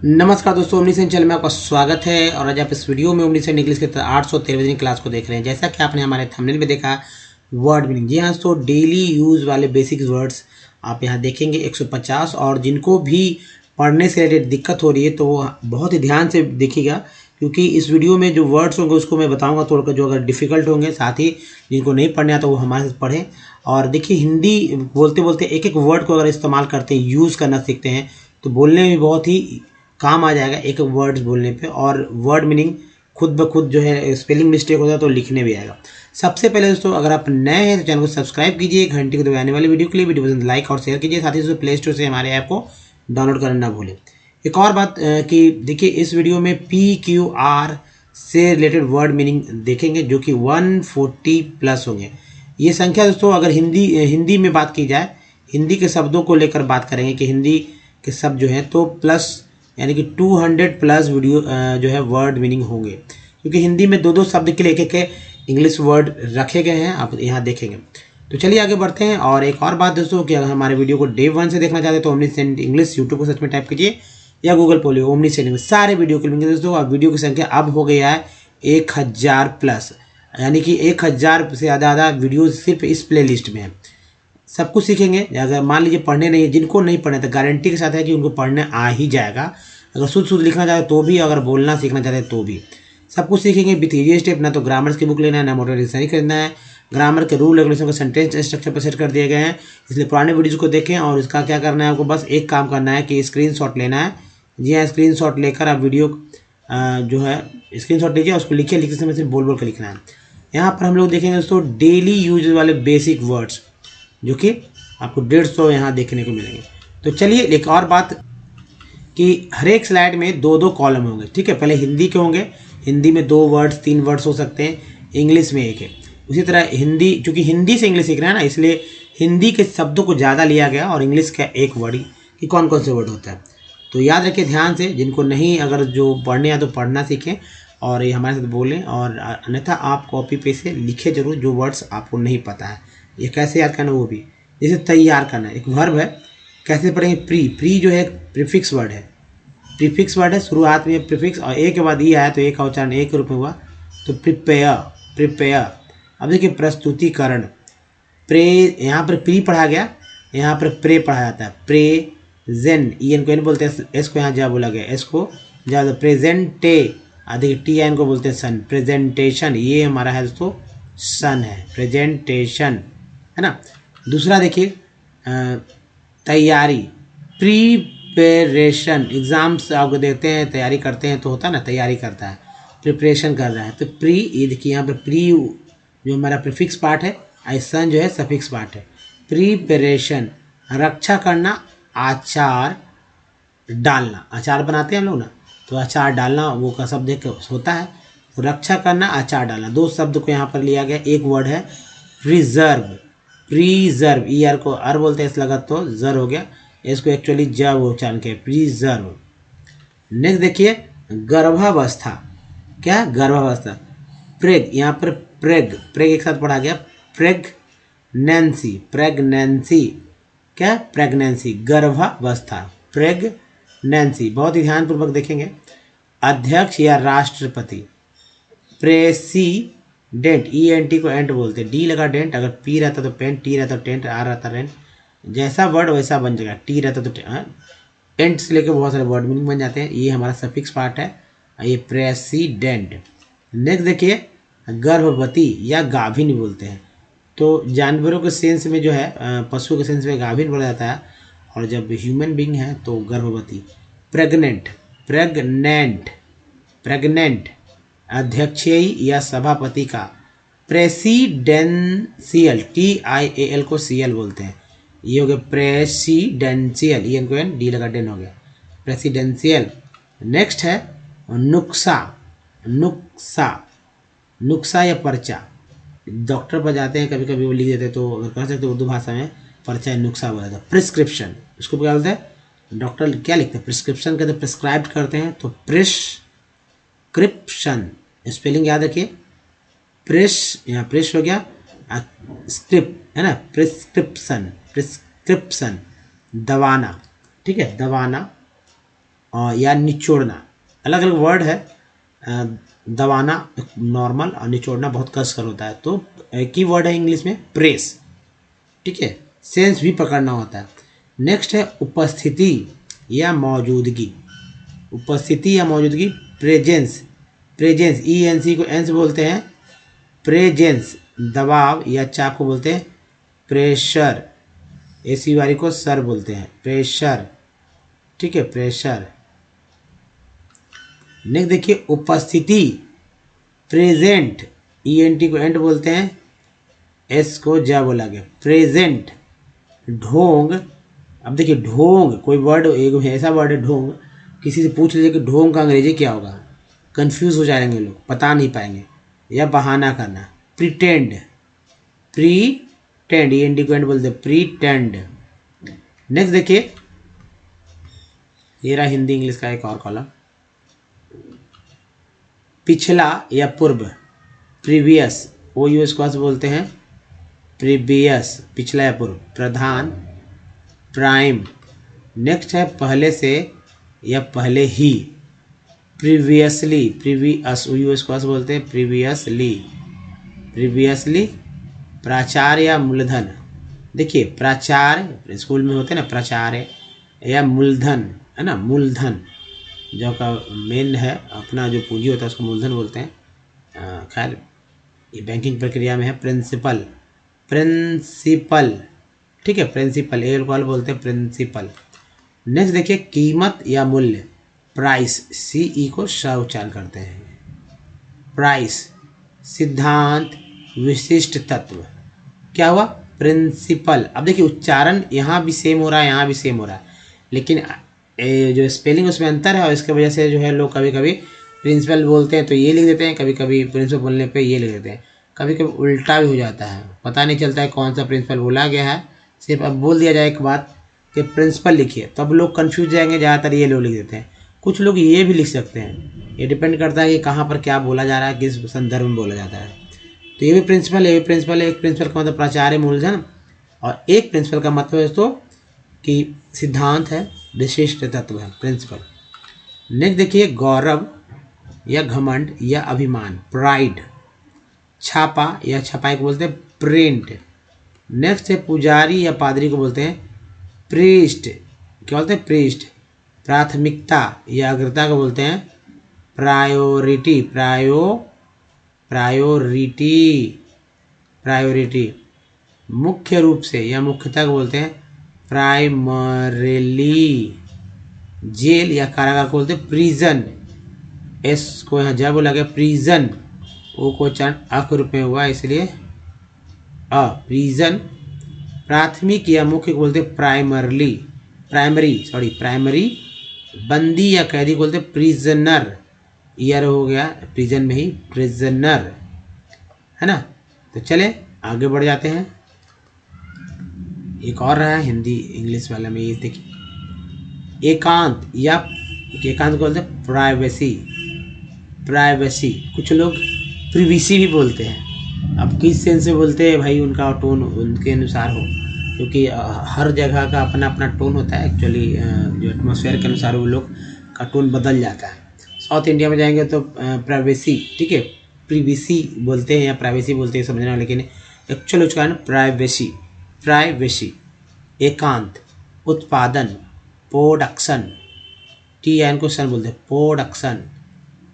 नमस्कार दोस्तों, omniscient channel में आपका स्वागत है। और आज आप इस वीडियो में ओमनीसेंट इंग्लिश के 813वीं क्लास को देख रहे हैं। जैसा कि आपने हमारे थंबनेल में देखा, वर्ड मीनिंग। जी हाँ दोस्तों, डेली यूज वाले बेसिक वर्ड्स आप यहाँ देखेंगे 150। और जिनको भी पढ़ने से रिलेटेड दिक्कत हो रही है तो वो बहुत ही ध्यान से देखिएगा, क्योंकि इस वीडियो में जो वर्ड्स होंगे उसको मैं बताऊंगा थोड़ा, जो अगर डिफिकल्ट होंगे। साथ ही जिनको नहीं पढ़ना आता वो हमारे साथ पढ़ें। और देखिए, हिंदी बोलते बोलते एक एक वर्ड को अगर इस्तेमाल करते हैं, यूज़ करना सीखते हैं, तो बोलने में बहुत ही काम आ जाएगा एक वर्ड्स बोलने पे। और वर्ड मीनिंग खुद ब खुद जो है, स्पेलिंग मिस्टेक होता है तो लिखने भी आएगा। सबसे पहले दोस्तों, अगर आप नए हैं तो चैनल को सब्सक्राइब कीजिए, घंटी को दबाने वाली वीडियो के लिए वीडियो पसंद लाइक और शेयर कीजिए। साथ ही दोस्तों, प्ले स्टोर से हमारे ऐप को डाउनलोड करना ना भूलें। एक और बात कि देखिए, इस वीडियो में PQR से रिलेटेड वर्ड मीनिंग देखेंगे, जो कि 140 प्लस होंगे। ये संख्या दोस्तों, अगर हिंदी में बात की जाए, हिंदी के शब्दों को लेकर बात करेंगे कि हिंदी के शब्द जो है तो प्लस यानी कि 200 प्लस वीडियो जो है वर्ड मीनिंग होंगे, क्योंकि हिंदी में दो शब्द के लिए एक इंग्लिश वर्ड रखे गए हैं, आप यहाँ देखेंगे। तो चलिए आगे बढ़ते हैं। और एक और बात दोस्तों, कि अगर हमारे वीडियो को डे 1 से देखना चाहते हैं तो ओमनीसेंट इंग्लिश यूट्यूब को सर्च में टाइप कीजिए, या गूगल पर लियो ओमनीसेंट इंग्लिश, सारे वीडियो के मिलेंगे दोस्तों। और वीडियो की संख्या अब हो गया है 1000 प्लस, यानी कि 1000 से ज़्यादा वीडियो सिर्फ इस प्ले लिस्ट में है। सब कुछ सीखेंगे। अगर मान लीजिए पढ़ने नहीं है, जिनको नहीं पढ़ना, तो गारंटी के साथ है कि उनको पढ़ने आ ही जाएगा। अगर शुद्ध लिखना चाहते तो भी, अगर बोलना सीखना चाहते तो भी, सब कुछ सीखेंगे विथ इजी स्टेप। ना तो ग्रामर्स की बुक लेना है, ना मोटर डिक्शनरी खरीदना है। ग्रामर के रूल रेगुलेशन को सेंटेंस स्ट्रक्चर पर सेट कर दिए गए हैं, इसलिए पुराने वीडियोज़ को देखें। और इसका क्या करना है, आपको बस एक काम करना है कि स्क्रीनशॉट लेना है। जी हाँ, स्क्रीनशॉट लेकर आप वीडियो जो है स्क्रीनशॉट लीजिए, उसको लिखिए। लिखते समय सिर्फ बोल बोल कर लिखना है। यहाँ पर हम लोग देखेंगे दोस्तों डेली यूज वाले बेसिक वर्ड्स, जो कि आपको 150 यहाँ देखने को मिलेंगे। तो चलिए, एक और बात कि हर एक स्लाइड में दो कॉलम होंगे, ठीक है। पहले हिंदी के होंगे, हिंदी में 2 वर्ड्स 3 वर्ड्स हो सकते हैं, इंग्लिश में एक है। उसी तरह हिंदी, चूँकि हिंदी से इंग्लिश सीख रहे हैं ना, इसलिए हिंदी के शब्दों को ज़्यादा लिया गया और इंग्लिश का एक वर्ड ही, कि कौन कौन से वर्ड होता है। तो याद रखिए ध्यान से, जिनको नहीं, अगर जो पढ़ने आए तो पढ़ना सीखें और ये हमारे साथ बोलें। और अन्यथा आप कॉपी पे से लिखे जरूर जो वर्ड्स आपको नहीं पता है। ये कैसे याद करना, वो भी जैसे तैयार करना, एक वर्ब है, कैसे पढ़ेंगे। प्री जो है प्रीफिक्स वर्ड है, प्रीफिक्स वर्ड है, शुरुआत में प्रीफिक्स और ए के बाद ई आया तो ए का उच्चारण ए के रूप में हुआ, तो प्रिपेयर। अब देखिए, प्रस्तुतिकरण, प्रे, यहाँ पर प्री पढ़ा गया, यहाँ पर प्रे पढ़ा जाता है। प्रेजेंट, ई एन को एन बोलते हैं, एस को यहाँ जा बोला गया, एस को जा, प्रेजेंटे, देखिए टी एन को बोलते हैं सन। प्रेजेंटेशन, ये हमारा है दोस्तों सन है, प्रेजेंटेशन, है ना। दूसरा देखिए तैयारी, प्रिपरेशन। एग्जाम्स आप देखते हैं, तैयारी करते हैं तो होता है ना, तैयारी करता है, प्रिपरेशन कर रहा है। तो प्री, ये देखिए यहाँ पर प्री जो हमारा प्रीफिक्स पार्ट है, सन जो है सफिक्स पार्ट है। प्रिपरेशन, रक्षा करना, आचार डालना, अचार बनाते हैं हम लोग ना, तो अचार डालना वो का शब्द एक होता है। तो रक्षा करना, अचार डालना, 2 शब्द को यहाँ पर लिया गया। एक वर्ड है प्रिजर्व, प्रिजर्व, ई आर को आर बोलते हैं, इस लगा तो जर हो गया, इसको एक्चुअली जब उच्चारण के, प्रिजर्व। नेक्स्ट देखिए गर्भावस्था, क्या गर्भावस्था, प्रेग, यहाँ पर प्रेग एक साथ पढ़ा गया, प्रेगनेंसी, क्या प्रेगनेंसी, गर्भावस्था, प्रेगनेंसी। बहुत ही ध्यानपूर्वक देखेंगे। अध्यक्ष या राष्ट्रपति, प्रेसिडेंट, ई एन टी को एंट बोलते हैं, डी लगा डेंट, अगर पी रहता तो पेंट, टी रहता तो टेंट, आर रहता रेंट, जैसा वर्ड वैसा बन जाएगा। टी रहता तो टेंट से लेकर बहुत सारे वर्ड मीनिंग बन जाते हैं। ये हमारा सफिक्स पार्ट है, ये प्रेसिडेंट। नेक्स्ट देखिए गर्भवती या गाभिन बोलते हैं, तो जानवरों के सेंस में जो है, पशु के सेंस में गाभिन बोला जाता है, और जब ह्यूमन बीइंग है तो गर्भवती। प्रेग्नेंट, अध्यक्षीय या सभापति का। प्रेसिडेंशियल, TIAL को CL बोलते हैं, ये हो गया प्रेसिडेंशियल, ई एन को एन, डी लगा डेन हो गया, प्रेसिडेंशियल। नेक्स्ट है नुक्सा या पर्चा। डॉक्टर पर जाते हैं, कभी कभी वो लिख देते हैं, तो अगर कह सकते उर्दू भाषा में पर्चा नुक्सा बोला जाता है। प्रिस्क्रिप्शन, उसको क्या बोलते हैं, डॉक्टर क्या लिखते हैं, प्रिस्क्रिप्शन कहते हैं, प्रिस्क्राइब करते हैं, तो प्रिस्क्रिप्शन। स्पेलिंग याद रखिए, यहाँ प्रेस हो गया, स्क्रिप्ट है ना, प्रिस्क्रिप्शन, दवाना, ठीक है, दवाना। या निचोड़ना, अलग अलग वर्ड है। दबाना नॉर्मल और निचोड़ना बहुत कसकर होता है। तो एक ही वर्ड है इंग्लिश में प्रेस, ठीक है। सेंस भी पकड़ना होता है। नेक्स्ट है उपस्थिति या मौजूदगी। उपस्थिति या मौजूदगी प्रेजेंस, प्रेजेंस ENC को एन से बोलते हैं प्रेजेंस। दबाव या चाप को बोलते हैं प्रेशर, AC वाली को सर बोलते हैं प्रेशर, ठीक है, प्रेशर। नेक्स्ट देखिए उपस्थिति प्रेजेंट, ENT को एंट बोलते हैं, S को जा बोला गया प्रेजेंट। ढोंग, अब देखिए ढोंग कोई वर्ड, एक ऐसा वर्ड है ढोंग, किसी से पूछ लीजिए कि ढोंग का अंग्रेजी क्या होगा, कंफ्यूज हो जाएंगे लोग, बता नहीं पाएंगे। या बहाना करना प्रिटेंड, प्रीटेंड, ENT को एंट बोलते हैं प्रीटेंड। नेक्स्ट देखिए ये रहा हिंदी इंग्लिश का एक और कॉलम। पिछला या पूर्व प्रीवियस, OUS को बोलते हैं प्रीवियस, पिछला या पूर्व। प्रधान प्राइम। नेक्स्ट है पहले से या पहले ही प्रीवियसली, प्रीवियस OUS को बोलते हैं प्रीवियसली, प्रीवियसली। प्राचार्य या मूलधन, देखिए प्राचार्य स्कूल में होते हैं ना प्राचार्य, या मूलधन है ना, मूलधन जो का मेन है अपना जो पूंजी होता है उसको मूलधन बोलते हैं। खैर ये बैंकिंग प्रक्रिया में है। प्रिंसिपल, प्रिंसिपल, ठीक है, प्रिंसिपल, एल बोलते हैं प्रिंसिपल। नेक्स्ट देखिए कीमत या मूल्य प्राइस, CE को श उच्चारण करते हैं प्राइस। सिद्धांत विशिष्ट तत्व, क्या हुआ प्रिंसिपल। अब देखिए उच्चारण यहाँ भी सेम हो रहा है, यहाँ भी सेम हो रहा है, लेकिन जो स्पेलिंग उसमें अंतर है और इसकी वजह से जो है लोग कभी कभी प्रिंसिपल बोलते हैं तो ये लिख देते हैं, कभी कभी प्रिंसिपल बोलने पे ये लिख देते हैं, कभी कभी उल्टा भी हो जाता है, पता नहीं चलता है कौन सा प्रिंसिपल बोला गया है। सिर्फ अब बोल दिया जाए एक बात कि प्रिंसिपल लिखिए तो अब लोग कन्फ्यूज जाएंगे, ज़्यादातर ये लोग लिख देते हैं। कुछ लोग ये भी लिख सकते हैं, ये डिपेंड करता है कि कहाँ पर क्या बोला जा रहा है, किस संदर्भ में बोला जाता है। तो ये भी प्रिंसिपल है, ये भी प्रिंसिपल है। एक प्रिंसिपल का मतलब प्राचार्य मूलधन, और एक प्रिंसिपल का मतलब है दोस्तों कि सिद्धांत है, विशिष्ट तत्व है प्रिंसिपल। नेक्स्ट देखिए गौरव या घमंड या अभिमान प्राइड। छापा या छपाई को बोलते हैं प्रिंट। नेक्स्ट है पुजारी या पादरी को बोलते हैं प्रीस्ट, क्या बोलते हैं प्रीस्ट। प्राथमिकता या अग्रता को बोलते हैं प्रायोरिटी, प्रायोरिटी। मुख्य रूप से या मुख्यता को बोलते हैं प्राइमरीली। जेल या कारागार को बोलते हैं प्रिजन, S को यहाँ जब बोला गया प्रिजन, O को उच्चारण अ के रूप में हुआ इसलिए अ, प्रिजन। प्राथमिक या मुख्य को बोलते हैं प्राइमरी। बंदी या कैदी को बोलते हैं प्रिजनर, ईयर हो गया प्रिजन में ही प्रिजनर, है ना। तो चले आगे बढ़ जाते हैं। एक और रहा है हिंदी इंग्लिश वाला में, ये देखिए एकांत या एकांत को बोलते हैं प्राइवेसी। कुछ लोग प्रिवेसी भी बोलते हैं। अब किस सेंस से बोलते हैं भाई, उनका टोन उनके अनुसार हो, क्योंकि हर जगह का अपना अपना टोन होता है एक्चुअली, जो एटमॉस्फेयर के अनुसार वो लोग का टोन बदल जाता है। साउथ इंडिया में जाएंगे तो प्राइवेसी, ठीक है, प्रिवेसी बोलते हैं या प्राइवेसी बोलते हैं समझना, लेकिन एक्चुअल उच्चारण प्राइवेसी। एकांत, उत्पादन, प्रोडक्शन, TN को सन बोलते हैं प्रोडक्शन,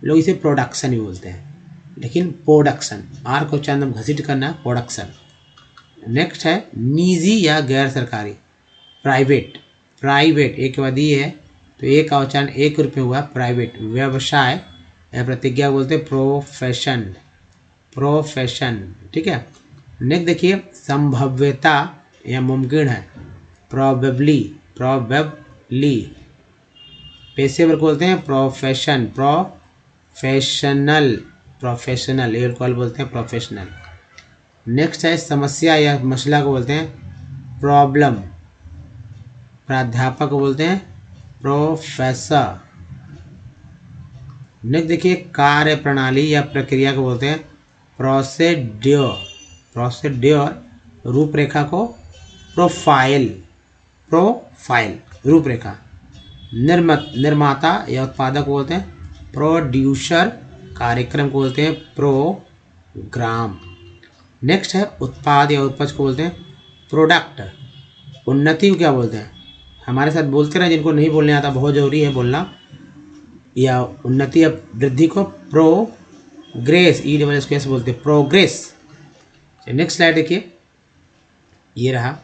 लोग इसे प्रोडक्शन ही बोलते हैं, लेकिन प्रोडक्शन, R को उच्चारण घसीट करना प्रोडक्शन। नेक्स्ट है निजी या गैर सरकारी प्राइवेट, एक के बाद ये है तो एक का उच्चारण एक रूप में हुआ प्राइवेट। व्यवसाय या प्रतिज्ञा बोलते हैं प्रोफेशन, ठीक है। नेक्स्ट देखिए संभाव्यता या मुमकिन है प्रोबेबली। पेशेवर बोलते हैं प्रोफेशनल, ये को बोलते हैं प्रोफेशनल। नेक्स्ट है समस्या या मसला को बोलते हैं प्रॉब्लम। प्राध्यापक को बोलते हैं प्रोफेसर। नेक्स्ट देखिए कार्य प्रणाली या प्रक्रिया को बोलते हैं प्रोसीड्योर। रूपरेखा को प्रोफाइल, रूपरेखा। निर्माता या उत्पादक को बोलते हैं प्रोड्यूसर, कार्यक्रम को बोलते हैं प्रोग्राम। नेक्स्ट है उत्पाद या उपज को बोलते हैं प्रोडक्ट। उन्नति को क्या बोलते हैं, हमारे साथ बोलते रहे, जिनको नहीं बोलने आता बहुत जरूरी है बोलना, या उन्नति या वृद्धि को प्रोग्रेस, EWS बोलते हैं प्रोग्रेस। नेक्स्ट स्लाइड देखिए, ये रहा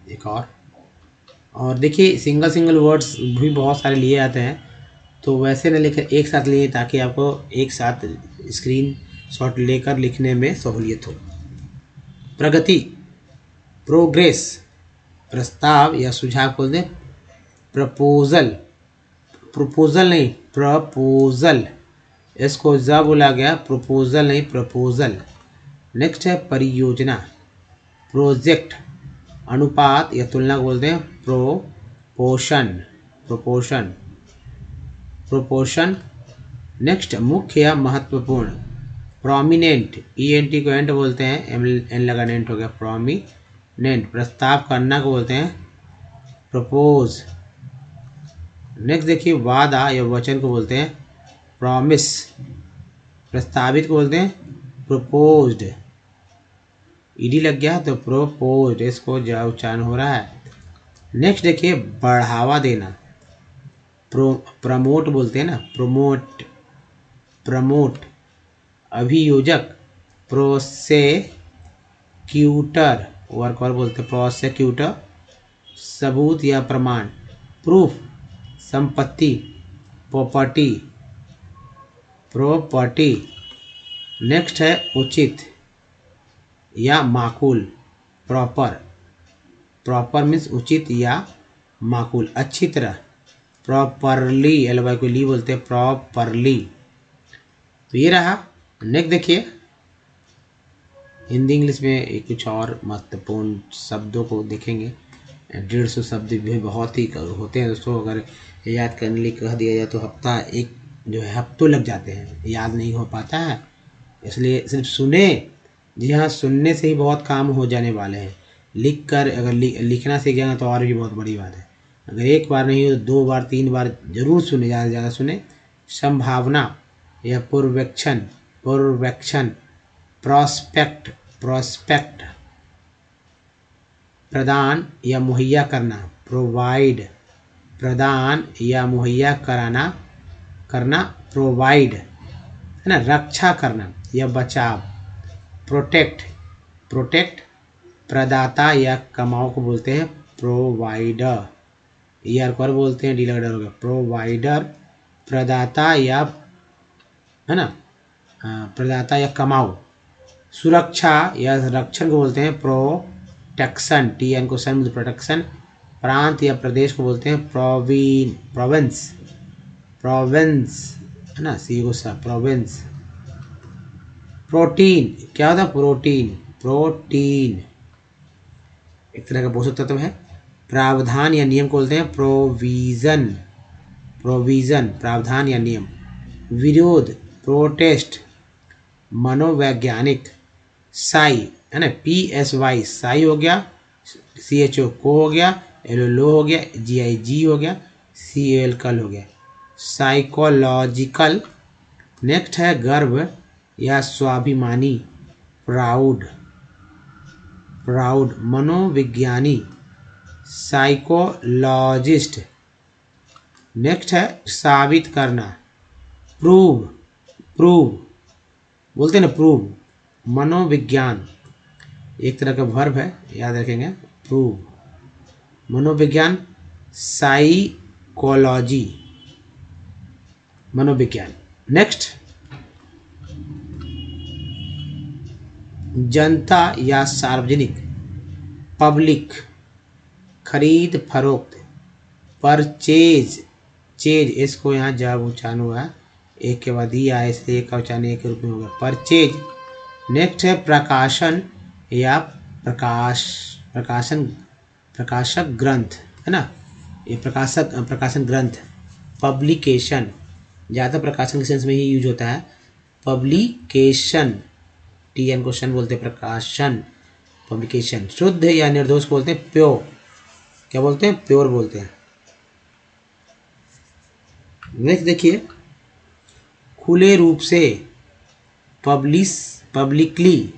एक और देखिए सिंगल वर्ड्स भी बहुत सारे लिए आते हैं, तो वैसे न लेकर एक साथ लिए ताकि आपको एक साथ स्क्रीन शॉट लेकर लिखने में सहूलियत हो। प्रगति, प्रोग्रेस, प्रस्ताव या सुझाव बोलते हैं प्रपोजल, प्रपोजल नहीं प्रपोजल, इसको जा बोला गया, प्रपोजल नहीं प्रपोजल। नेक्स्ट है परियोजना, प्रोजेक्ट, अनुपात या तुलना को बोलते हैं प्रोपोर्शन, प्रोपोर्शन, प्रोपोर्शन। नेक्स्ट मुख्य या महत्वपूर्ण, प्रोमिनेंट, ENT को एंट बोलते हैं, एन लगा एंट हो गया प्रोमिनेंट। प्रस्ताव करना को बोलते हैं प्रपोज। नेक्स्ट देखिए वादा या वचन को बोलते हैं प्रॉमिस। प्रस्तावित को बोलते हैं प्रपोज्ड, ED लग गया तो प्रोपोज्ड, इसको जो उच्चारण हो रहा है। नेक्स्ट देखिए बढ़ावा देना, प्रमोट बोलते हैं ना, प्रोमोट, प्रमोट। अभियोजक, प्रोसेक्यूटर, वर्क और बोलते हैं प्रोसेक्यूटर। सबूत या प्रमाण, प्रूफ, संपत्ति, प्रॉपर्टी, प्रॉपर्टी। नेक्स्ट है उचित या माकूल, प्रॉपर, प्रॉपर मीन्स उचित या माकूल, अच्छी तरह, प्रॉपरली, LY को ली बोलते हैं प्रॉपरली। तो ये रहा। नेक्स्ट देखिए हिंदी इंग्लिश में कुछ और महत्वपूर्ण शब्दों को देखेंगे। 150 शब्द भी बहुत ही होते हैं दोस्तों, अगर याद करने के लिए कह दिया जाए तो हफ्ता एक जो है हफ्तों लग जाते हैं, याद नहीं हो पाता है, इसलिए सिर्फ सुने। जी हाँ, सुनने से ही बहुत काम हो जाने वाले हैं, लिख कर अगर लिखना सीख जाएगा तो और भी बहुत बड़ी बात है। अगर एक बार नहीं हो तो 2 बार 3 बार जरूर सुने, ज़्यादा से ज़्यादा सुने। संभावना या पूर्वेक्षण, पूर्वेक्षण। Prospect, prospect. प्रदान या मुहैया करना, प्रोवाइड, प्रदान या मुहैया कराना, करना, प्रोवाइड, है ना। रक्षा करना या बचाव, प्रोटेक्ट, प्रोटेक्ट। प्रदाता या कमाओ को बोलते हैं प्रोवाइडर, ER को बोलते हैं, D लगा हो गया प्रोवाइडर। प्रदाता या, है ना, प्रदाता या कमाओ। सुरक्षा या रक्षण को बोलते हैं प्रोटेक्शन, TN को सन प्रोटेक्शन। प्रांत या प्रदेश को बोलते हैं प्रोविंस, प्रोविंस, है ना, C को सा प्रोविंस। प्रोटीन क्या होता है, प्रोटीन, प्रोटीन एक तरह का पोषक तत्व है। प्रावधान या नियम को बोलते हैं प्रोविजन, प्रोविजन, प्रावधान या नियम। विरोध, प्रोटेस्ट। मनोवैज्ञानिक, साई, है ना, PSY साई हो गया, CHO को हो गया, LO लो हो गया, GI हो गया, CAL कल हो गया। साइकोलॉजिकल। नेक्स्ट है गर्व या स्वाभिमानी, प्राउड, प्राउड। मनोविज्ञानी, साइकोलॉजिस्ट। नेक्स्ट है साबित करना, प्रूव, प्रूव बोलते हैं ना, प्रूव। मनोविज्ञान एक तरह का वर्ब है, याद रखेंगे, प्रूव, मनोविज्ञान। साइकोलॉजी, मनोविज्ञान। नेक्स्ट जनता या सार्वजनिक, पब्लिक। खरीद फरोख्त, परचेज, चेज, इसको यहाँ जब उच्चारण हुआ एक के बाद ही आया, इसलिए एक का उच्चारण एक के रूप में होगा परचेज। नेक्स्ट है प्रकाशन या प्रकाशन, प्रकाशक ग्रंथ, है ना, ये प्रकाशन ग्रंथ। पब्लिकेशन ज़्यादा प्रकाशन के सेंस में ही यूज होता है, पब्लिकेशन, TN क्वेश्चन बोलते हैं प्रकाशन, पब्लिकेशन। शुद्ध या निर्दोष बोलते हैं प्योर, क्या बोलते हैं, प्योर बोलते हैं। नेक्स्ट देखिए, खुले रूप से, पब्लिकली,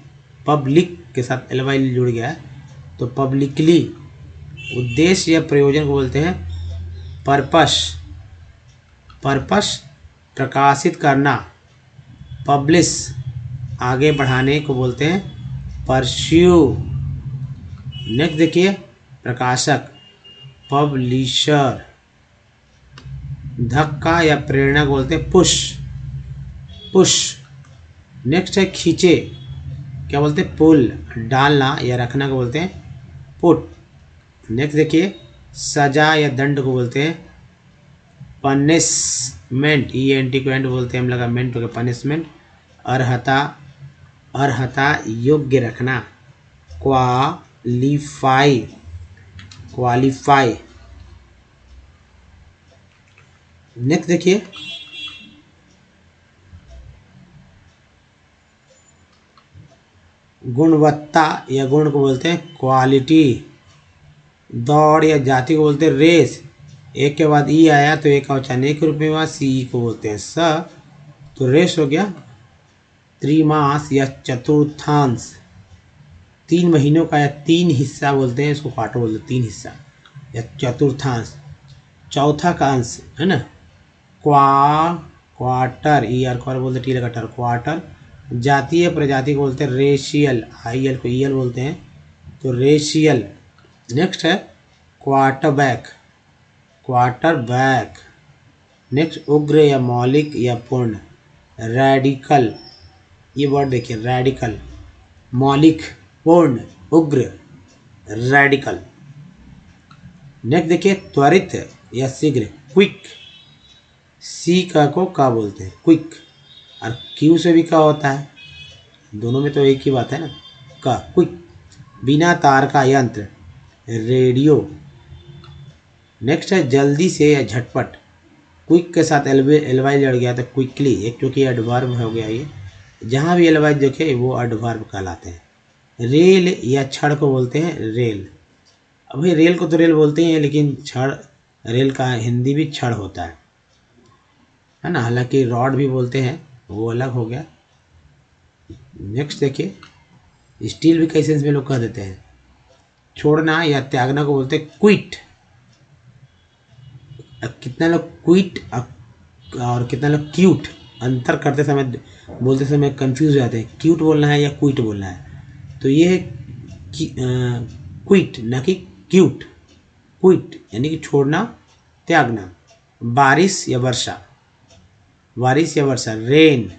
पब्लिक के साथ एल जुड़ गया है तो पब्लिकली, उद्देश्य या प्रयोजन को बोलते हैं पर्पस, पर्पस प्रकाशित करना, पब्लिश आगे बढ़ाने को बोलते हैं परस्यू। नेक्स्ट देखिए, प्रकाशक, पब्लिशर, धक्का या प्रेरणा को बोलते हैं पुश, पुश। नेक्स्ट है खींचे, क्या बोलते हैं पुल, डालना या रखना को बोलते हैं पुट। नेक्स्ट देखिए, सजा या दंड को बोलते हैं पनिशमेंट, ENT को एंड बोलते हैं हम लगा मेंट हो गया पनिशमेंट। अर्हता, अर्हता योग्य रखना, क्वालिफाई, क्वालिफाई। नेक्स्ट देखिए, गुणवत्ता या गुण को बोलते हैं क्वालिटी, दौड़ या जाति को बोलते हैं रेस, एक के बाद ई आया तो एक का उच्चारण एक रूप में हुआ, सी को बोलते हैं स, तो रेस हो गया। त्रिमास या चतुर्थांश, 3 महीनों का या 3 हिस्सा बोलते हैं, इसको क्वार्टर बोलते हैं, 3 हिस्सा या चतुर्थांश। चौथा का अंश है ना, क्वार्टर, ER क्वार बोलते हैं, टी लगा टर, क्वार्टर। जातीय प्रजाति को बोलते हैं रेशियल, IL को EL बोलते हैं तो रेशियल। नेक्स्ट है क्वार्टरबैक, क्वार्टरबैक। नेक्स्ट उग्र या मौलिक या पूर्ण, रैडिकल, ये वर्ड देखिए रैडिकल, मौलिक, पूर्ण, उग्र, रैडिकल। नेक्स्ट देखिए, त्वरित या शीघ्र, क्विक, सी का बोलते हैं क्विक, और क्यू से भी का होता है, दोनों में तो एक ही बात है ना, का, क्विक। बिना तार का यंत्र, रेडियो। नेक्स्ट है जल्दी से या झटपट, क्विक के साथ एलवाई जड़ गया तो क्विकली, एक क्योंकि एडवर्ब हो गया ये, जहाँ भी एलवाई देखे वो एडवर्ब कहलाते हैं। रेल या छड़ को बोलते हैं रेल, अब भाई रेल को तो रेल बोलते ही हैं लेकिन छड़, रेल का हिंदी भी छड़ होता है ना, हालांकि रॉड भी बोलते हैं, वो अलग हो गया। नेक्स्ट देखिए, स्टील भी कई सेंस में लोग कह देते हैं। छोड़ना या त्यागना को बोलते हैं क्विट, कितना लोग क्विट और कितना लोग क्यूट, अंतर करते समय बोलते समय कंफ्यूज हो जाते हैं, क्यूट बोलना है या क्विट बोलना है, तो ये है क्विट ना कि क्यूट, क्विट यानी कि छोड़ना, त्यागना। बारिश या वर्षा, बारिश या वर्षा, रेन,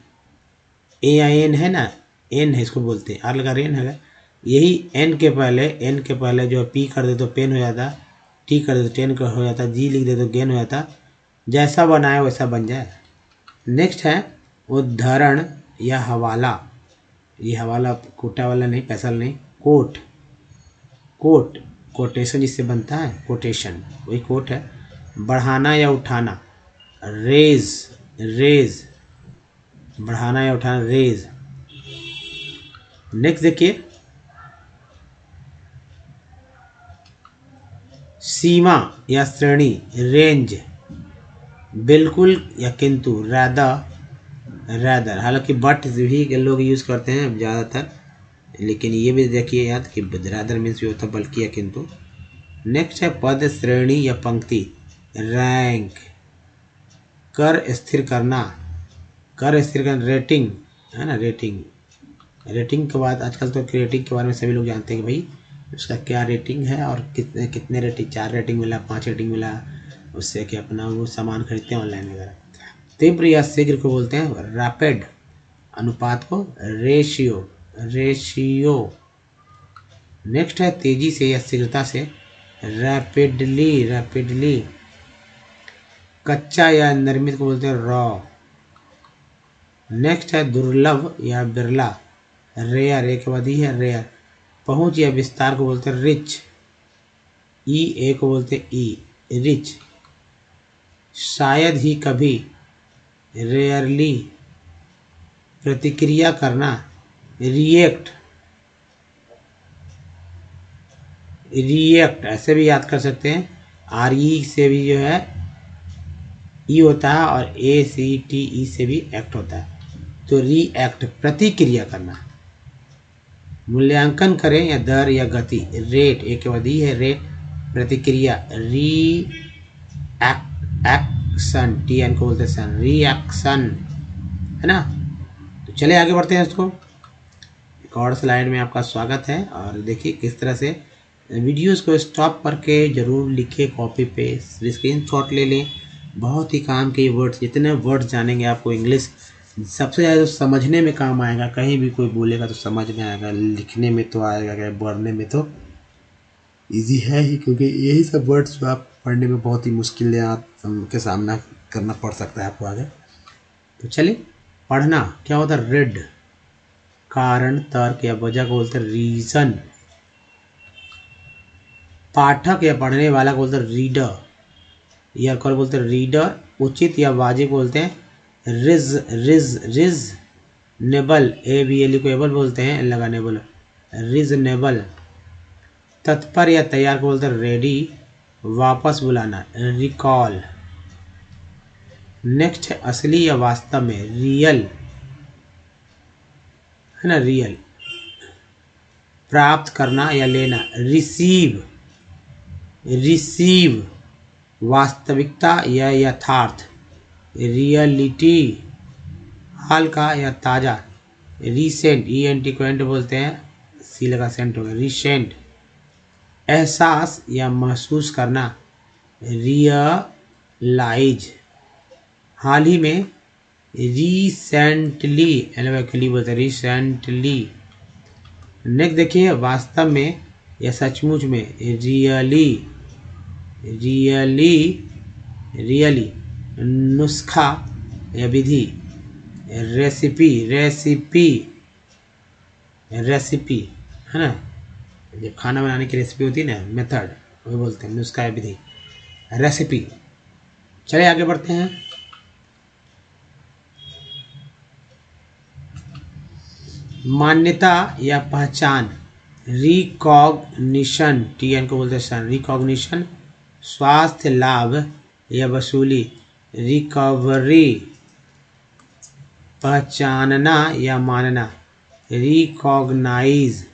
AIN है ना, एन है इसको बोलते हैं, आर लगा रेन है, यही एन के पहले जो पी कर दे तो पेन हो जाता, टी कर दे तो टेन का हो जाता, जी लिख दे तो गेन हो जाता, जैसा बनाए वैसा बन जाए। नेक्स्ट है उद्धरण या हवाला, ये हवाला कोटा वाला नहीं, पैसा नहीं, कोट, कोट कोटेशन जिससे बनता है कोटेशन, वही कोट है। बढ़ाना या उठाना, रेज, रेज, बढ़ाना या उठाना, रेज। नेक्स्ट देखिए, सीमा या श्रेणी, रेंज, बिल्कुल या किंतु, रैदर, रैदर, हालांकि बट भी लोग यूज़ करते हैं ज़्यादातर, लेकिन ये भी देखिए याद कि रैदर मीन्स भी होता है बल्कि या किंतु। नेक्स्ट है पद, श्रेणी या पंक्ति, रैंक, कर स्थिर करना, कर स्थिर करना, रेटिंग है ना, रेटिंग, रेटिंग के बाद आजकल तो रेटिंग के बारे में सभी लोग जानते हैं कि भाई उसका क्या रेटिंग है और कितने कितने रेटिंग, 4 रेटिंग मिला, 5 रेटिंग मिला, उससे कि अपना वो सामान खरीदते हैं ऑनलाइन वगैरह। तीव्र या शीघ्र को बोलते हैं रैपिड, अनुपात को रेशियो, रेशियो। नेक्स्ट है तेजी से या शीघ्रता से, रैपिडली, रैपिडली। कच्चा या निर्मित को बोलते हैं रॉ। नेक्स्ट है दुर्लभ या बिरला, रेयर, एक बाद ही है रेयर। पहुंच या विस्तार को बोलते हैं रिच, E को बोलते हैं ई, रिच। शायद ही कभी, रेयरली। प्रतिक्रिया करना, रिएक्ट, रिएक्ट ऐसे भी याद कर सकते हैं, RE से भी जो है ई होता है और ACTE से भी एक्ट होता है। तो रिएक्ट प्रतिक्रिया करना, मूल्यांकन करें या दर या गति, रेट एक अवधि है, रेट प्रतिक्रिया, एक्शन, TN को बोलते हैं रिएक्शन, है ना। तो चले आगे बढ़ते हैं दोस्तों। एक और स्लाइड में आपका स्वागत है और देखिए किस तरह से वीडियोस को स्टॉप करके जरूर लिखिए कॉपी पे, स्क्रीनशॉट ले लें। बहुत ही काम के वर्ड्स, जितने वर्ड्स जानेंगे आपको इंग्लिश सबसे ज़्यादा समझने में काम आएगा। कहीं भी कोई बोलेगा तो समझ में आएगा, लिखने में तो आएगा, पढ़ने में तो इजी है ही, क्योंकि यही सब वर्ड्स जो आप पढ़ने में बहुत ही मुश्किल के सामना करना पड़ सकता है आपको आगे। तो चलिए पढ़ना क्या होता है, रेड कारण, तर्क या वजह को बोलते हैं रीजन, पाठक या पढ़ने वाला को बोलते हैं रीडर, या को बोलते हैं रीडर, उचित या वाजिब बोलते हैं रिजनेबल, ABLE को एबल बोलते हैं, लगानेबल रिजनेबल, तत्पर या तैयार को बोलते हैं रेडी, वापस बुलाना रिकॉल, नेक्स्ट है असली या वास्तव में, रियल, है ना, रियल, प्राप्त करना या लेना, रिसीव, वास्तविकता या यथार्थ, रियलिटी, हाल का या ताज़ा, रिसेंट, ENT को एंट बोलते हैं, सी लगा सेंट हो गया, रिसेंट, एहसास या महसूस करना, रियलाइज, हाल ही में, रिसेंटली, एलोक्वली बोलते हैं रिसेंटली, नेक्स्ट देखिए वास्तव में या सचमुच में, रियली, नुस्खा या विधि, रेसिपी, है ना, जब खाना बनाने की रेसिपी होती है ना, मेथड, वो बोलते हैं नुस्खा या विधि, रेसिपी। चलिए आगे बढ़ते हैं। मान्यता या पहचान, रिकॉग्निशन, TN को बोलते हैं रिकॉग्निशन, स्वास्थ्य लाभ या वसूली, रिकवरी, पहचानना या मानना, रिकॉग्नाइज,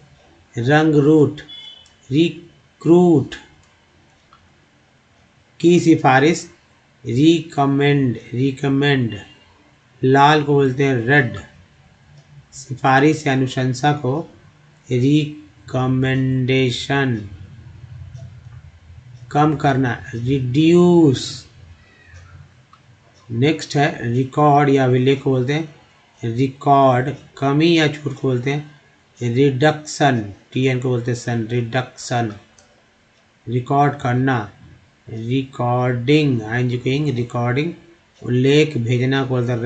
रंग रूट, रिक्रूट, की सिफारिश, रिकमेंड, लाल को बोलते हैं रेड, सिफारिश या अनुशंसा को रिकमेंडेशन, कम करना रिड्यूस, नेक्स्ट है रिकॉर्ड या विलेख को बोलते हैं रिकॉर्ड, कमी या छूट को बोलते हैं रिडक्शन, TN को बोलते हैं सन, रिडक्शन, रिकॉर्ड करना, रिकॉर्डिंग, ING रिकॉर्डिंग, उल्लेख भेजना को बोलते हैं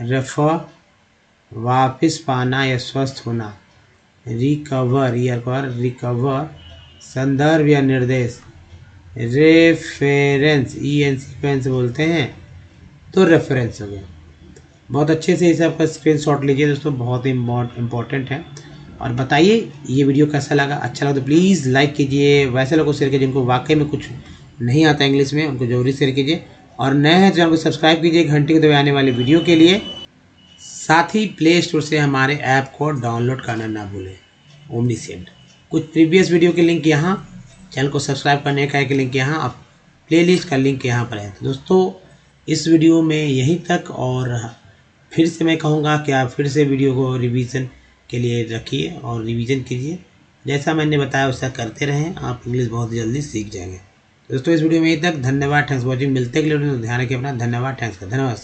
रेफर, वापस पाना या स्वस्थ होना, रिकवर, रिकवर, संदर्भ या निर्देश, रेफरेंस, ENC बोलते हैं, तो रेफरेंस हो गया। बहुत अच्छे से इसे आपका स्क्रीनशॉट लीजिए दोस्तों, बहुत ही इम्पोर्टेंट है। और बताइए ये वीडियो कैसा लगा, अच्छा लगा तो प्लीज़ लाइक कीजिए, वैसे लोगों को शेयर कीजिए जिनको वाकई में कुछ नहीं आता इंग्लिश में, उनको जरूरी शेयर कीजिए, और नए हैं चैनल को सब्सक्राइब कीजिए घंटी को दबाए आने वाले वीडियो के लिए। साथ ही प्ले स्टोर से हमारे ऐप को डाउनलोड करना ना भूलें, ओमनीसेंट। कुछ प्रीवियस वीडियो के लिंक यहाँ, चैनल को सब्सक्राइब करने का लिंक यहाँ, अब प्लेलिस्ट का लिंक यहाँ पर है। तो दोस्तों इस वीडियो में यहीं तक, और फिर से मैं कहूँगा कि आप फिर से वीडियो को रिवीजन के लिए रखिए और रिवीजन कीजिए, जैसा मैंने बताया वैसा करते रहें, आप इंग्लिश बहुत जल्दी सीख जाएंगे। दोस्तों इस वीडियो में यहीं तक, धन्यवाद, थैंक्स फॉर वॉचिंग, मिलते हैं अगले वीडियो में, ध्यान रखिए अपना, धन्यवाद, थैंक्स का धन्यवाद।